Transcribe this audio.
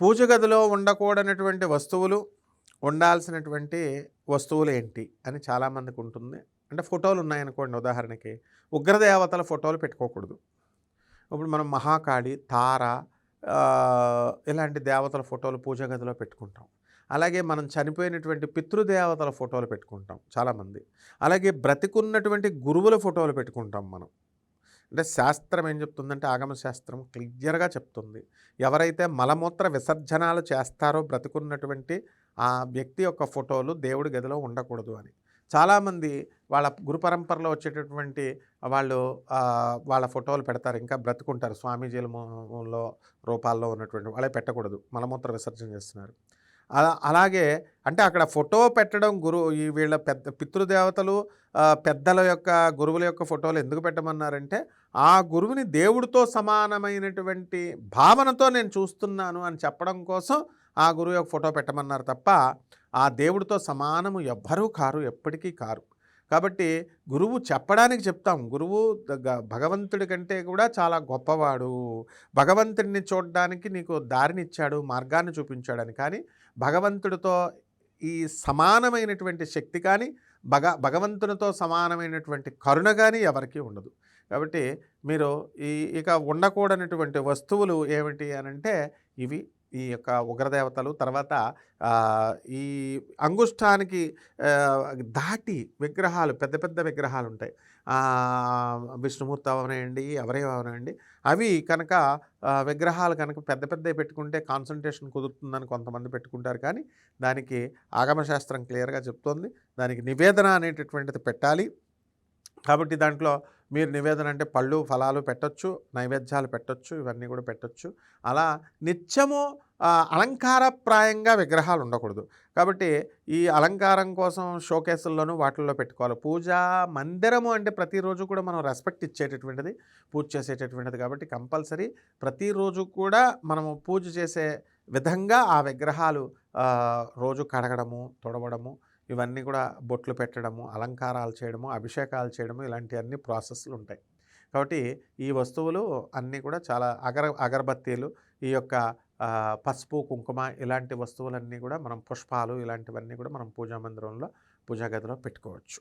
పూజ గదిలో ఉండకూడనటువంటి వస్తువులు, ఉండాల్సినటువంటి వస్తువులు ఏంటి అని చాలామందికి ఉంటుంది. అంటే ఫోటోలు ఉన్నాయనుకోండి ఉదాహరణకి, ఉగ్రదేవతల ఫోటోలు పెట్టుకోకూడదు. ఇప్పుడు మనం మహాకాళి, తార ఇలాంటి దేవతల ఫోటోలు పూజ గదిలో పెట్టుకుంటాం. అలాగే మనం చనిపోయినటువంటి పితృదేవతల ఫోటోలు పెట్టుకుంటాం చాలామంది. అలాగే బ్రతికున్నటువంటి గురువుల ఫోటోలు పెట్టుకుంటాం మనం. అంటే శాస్త్రం ఏం చెప్తుందంటే ఆగమ శాస్త్రం క్లియర్‌గా చెప్తుంది. ఎవరైతే మలమూత్ర విసర్జనాలు చేస్తారో బ్రతికున్నటువంటి ఆ వ్యక్తి యొక్క ఫోటోలు దేవుడి గదిలో ఉండకూడదు అని. చాలామంది వాళ్ళ గురు పరంపరలో వచ్చేటటువంటి వాళ్ళు వాళ్ళ ఫోటోలు పెడతారు. ఇంకా బ్రతికుంటారు. స్వామీజీల రూపాల్లో ఉన్నటువంటి వాళ్ళే పెట్టకూడదు. మలమూత్ర విసర్జన చేస్తున్నారు. అలాగే అంటే అక్కడ ఫోటో పెట్టడం ఈ వీళ్ళ పెద్ద పితృదేవతలు పెద్దల యొక్క గురువుల యొక్క ఫోటోలు ఎందుకు పెట్టమన్నారంటే, ఆ గురువుని దేవుడితో సమానమైనటువంటి భావనతో నేను చూస్తున్నాను అని చెప్పడం కోసం ఆ గురువు యొక్క ఫోటో పెట్టమన్నారు తప్ప, ఆ దేవుడితో సమానము ఎవ్వరూ కారు, ఎప్పటికీ కారు. కాబట్టి గురువు చెప్పడానికి చెప్తాం. గురువు భగవంతుడి కంటే కూడా చాలా గొప్పవాడు. భగవంతుడిని చూడడానికి నీకు దారినిచ్చాడు, మార్గాన్ని చూపించాడని. కానీ భగవంతుడితో ఈ సమానమైనటువంటి శక్తి కానీ, భగవంతునితో సమానమైనటువంటి కరుణ కానీ ఎవరికీ ఉండదు. కాబట్టి మీరు ఇక ఉండకూడనటువంటి వస్తువులు ఏమిటి అనంటే ఇవి. ఈ యొక్క ఉగ్రదేవతలు, తర్వాత ఈ అంగుష్టానికి దాటి విగ్రహాలు, పెద్ద పెద్ద విగ్రహాలు ఉంటాయి. విష్ణుమూర్తి అవనండి, ఎవరే అవనండి, అవి కనుక విగ్రహాలు కనుక పెద్ద పెద్దవి పెట్టుకుంటే కాన్సంట్రేషన్ కుదురుతుందని కొంతమంది పెట్టుకుంటారు. కానీ దానికి ఆగమశాస్త్రం క్లియర్గా చెప్తోంది. దానికి నివేదన అనేటటువంటిది పెట్టాలి. కాబట్టి దాంట్లో మీరు నివేదన అంటే పళ్ళు, ఫలాలు పెట్టొచ్చు, నైవేద్యాలు పెట్టొచ్చు, ఇవన్నీ కూడా పెట్టొచ్చు. అలా నిత్యము అలంకారప్రాయంగా విగ్రహాలు ఉండకూడదు. కాబట్టి ఈ అలంకారం కోసం షోకేసుల్లోనూ వాటిల్లో పెట్టుకోవాలి. పూజా మందిరము అంటే ప్రతిరోజు కూడా మనం రెస్పెక్ట్ ఇచ్చేటటువంటిది, పూజ చేసేటటువంటిది. కాబట్టి కంపల్సరీ ప్రతిరోజు కూడా మనము పూజ చేసే విధంగా ఆ విగ్రహాలు రోజు కడగడము, తుడవడము, ఇవన్నీ కూడా బొట్లు పెట్టడము, అలంకారాలు చేయడము, అభిషేకాలు చేయడము, ఇలాంటివన్నీ ప్రాసెస్లు ఉంటాయి. కాబట్టి ఈ వస్తువులు అన్నీ కూడా చాలా అగరబత్తీలు, ఈ యొక్క పసుపు, కుంకుమ ఇలాంటి వస్తువులన్నీ కూడా మనం పుష్పాలు ఇలాంటివన్నీ కూడా మనం పూజా మందిరంలో, పూజా గదిలో పెట్టుకోవచ్చు.